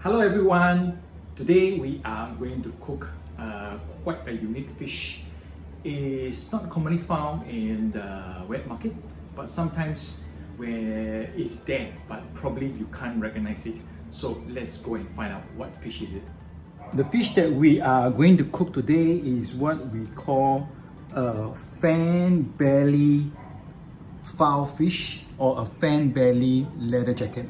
Hello everyone! Today we are going to cook quite a unique fish. It's not commonly found in the wet market, but sometimes where it's there, but probably you can't recognize it. So let's go and find out what fish is it. The fish that we are going to cook today is what we call a fan belly filefish or a fan belly leather jacket.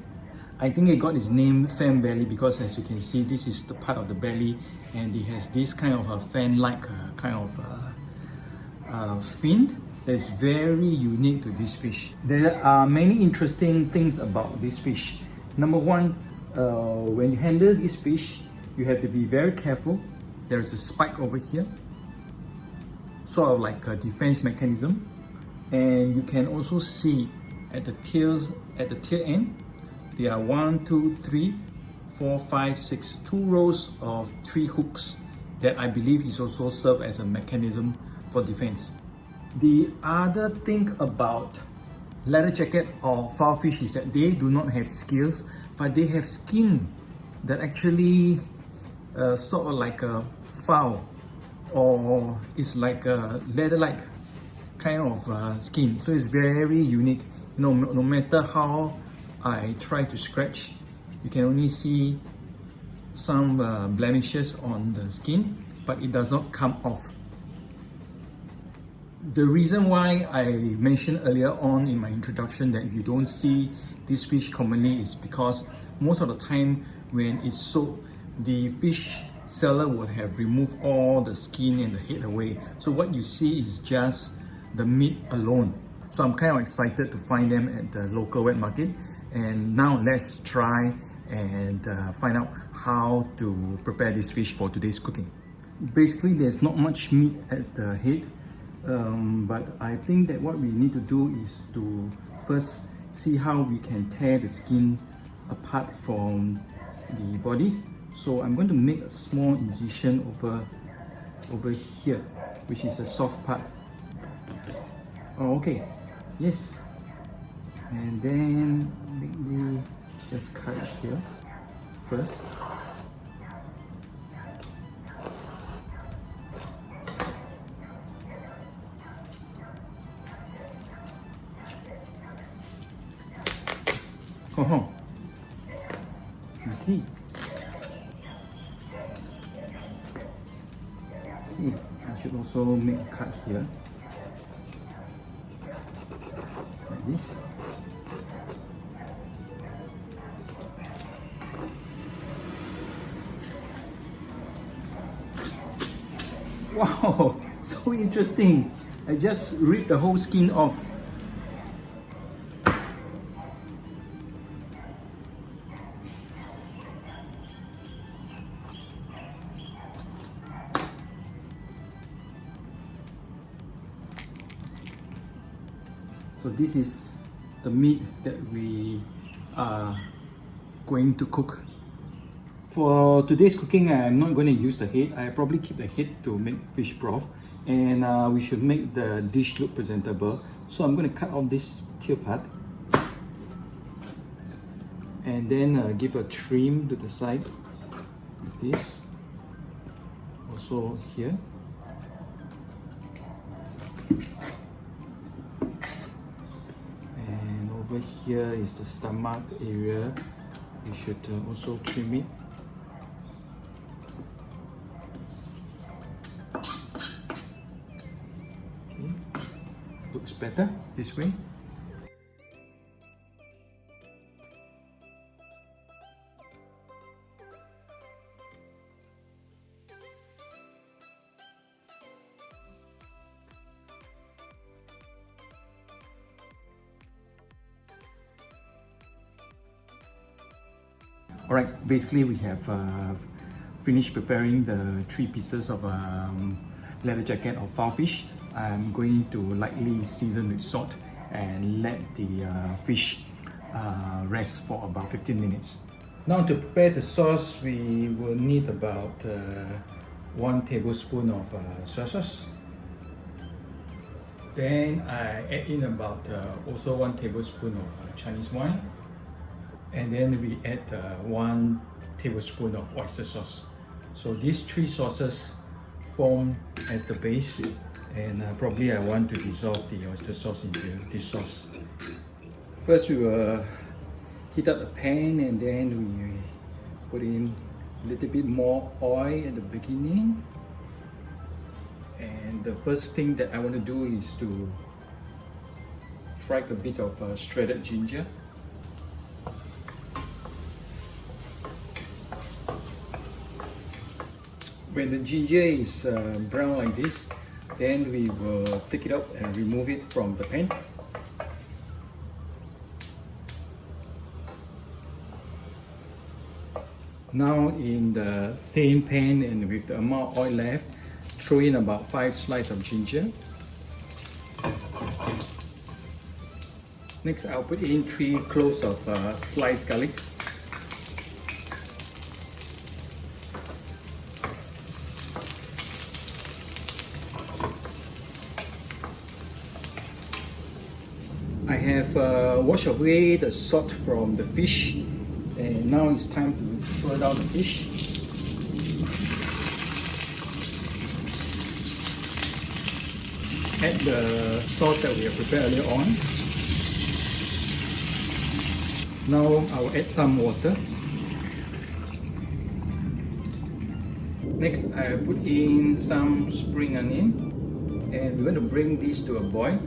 I think it got its name fan belly because, as you can see, this is the part of the belly and it has this kind of a fan-like kind of fin that's very unique to this fish. There are many interesting things about this fish. Number one, when you handle this fish, you have to be very careful. There is a spike over here, sort of like a defense mechanism, and you can also see at the tail end. There are 1, 2, 3, 4, 5, 6, 2 rows of 3 hooks that I believe is also served as a mechanism for defense. The other thing about leather jacket or filefish is that they do not have scales, but they have skin that actually sort of like a file, or it's like a leather-like kind of skin. So it's very unique. No matter how I try to scratch, you can only see some blemishes on the skin, but it does not come off. The reason why I mentioned earlier on in my introduction that you don't see this fish commonly is because most of the time when it's sold, the fish seller would have removed all the skin and the head away. So what you see is just the meat alone. So I'm kind of excited to find them at the local wet market. And now let's try and find out how to prepare this fish for today's cooking. Basically, there's not much meat at the head, but I think that what we need to do is to first see how we can tear the skin apart from the body. So I'm going to make a small incision over here, which is a soft part. Oh, okay, yes. And then maybe just cut it here first. Oh, you see. Okay, I should also make a cut here, like this. Wow, so interesting. I just ripped the whole skin off. So this is the meat that we are going to cook. For today's cooking, I'm not going to use the head. I probably keep the head to make fish broth, and we should make the dish look presentable. So I'm going to cut off this tail part and then give a trim to the side like this. Also here. And over here is the stomach area. We should also trim it. Looks better this way. Alright, basically we have finished preparing the 3 pieces of leather jacket of filefish. I'm going to lightly season with salt and let the fish rest for about 15 minutes. Now to prepare the sauce, we will need about 1 tablespoon of soy sauce. Then I add in about also 1 tablespoon of Chinese wine. And then we add 1 tablespoon of oyster sauce. So these three sauces form as the base, and probably I want to dissolve the oyster sauce into this sauce. First we will heat up the pan, and then we put in a little bit more oil at the beginning. And the first thing that I want to do is to fry a bit of shredded ginger. When the ginger is brown like this, then we will take it out and remove it from the pan. Now in the same pan and with the amount of oil left, throw in about 5 slices of ginger. Next I'll put in 3 cloves of sliced garlic. I have washed away the salt from the fish, and now it's time to throw down the fish. Add the sauce that we have prepared earlier on. Now I will add some water. Next I put in some spring onion, and we're going to bring this to a boil.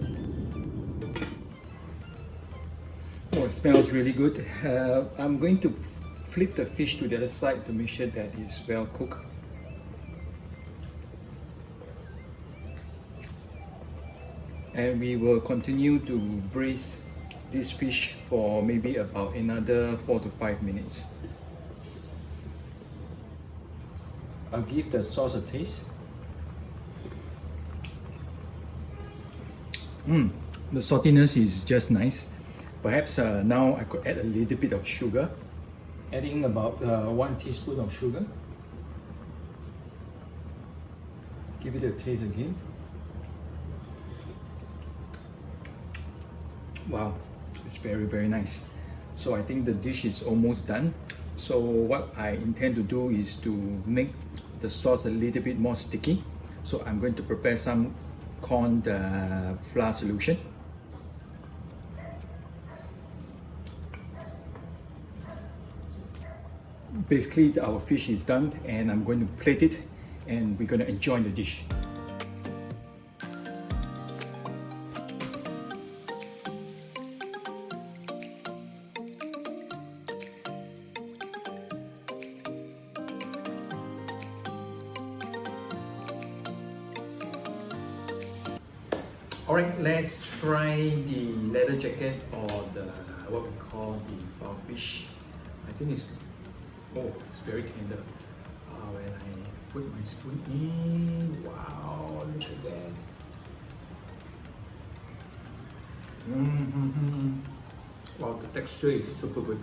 Oh, it smells really good. I'm going to flip the fish to the other side to make sure that it's well cooked. And we will continue to braise this fish for maybe about another 4 to 5 minutes. I'll give the sauce a taste. The saltiness is just nice. Perhaps now I could add a little bit of sugar. Adding about 1 teaspoon of sugar. Give it a taste again. Wow, it's very nice. So I think the dish is almost done. So what I intend to do is to make the sauce a little bit more sticky. So I'm going to prepare some corn flour solution. Basically our fish is done, and I'm going to plate it, and we're going to enjoy the dish. Alright, let's try the leather jacket, or the what we call the filefish. I think it's very tender. When I put my spoon in, wow, look at that. Wow, the texture is super good.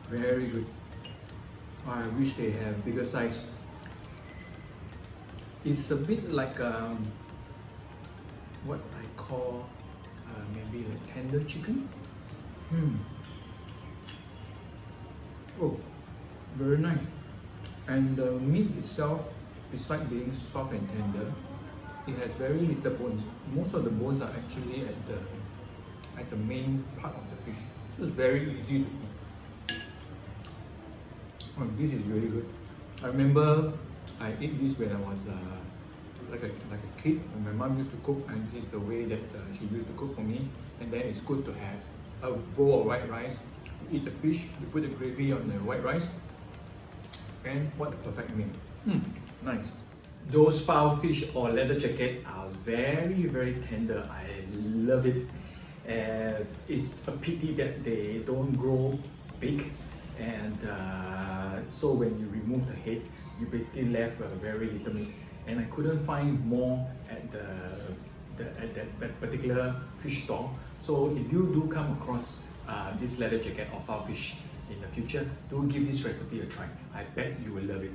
Very good. I wish they have bigger size. It's a bit like what I call maybe like tender chicken. Oh, very nice. And the meat itself, besides being soft and tender, it has very little bones. Most of the bones are actually at the main part of the fish. So it's very easy to eat. Oh, this is really good. I remember I ate this when I was like a kid, when my mom used to cook, and this is the way that she used to cook for me. And then it's good to have a bowl of white rice. You eat the fish, you put the gravy on the white rice, and what a perfect meal. Nice. Those filefish or leather jacket are very tender. I love it. It's a pity that they don't grow big, and so when you remove the head, you basically left very little meat. And I couldn't find more at that particular fish store. So if you do come across this leather jacket or filefish in the future, do give this recipe a try. I bet you will love it.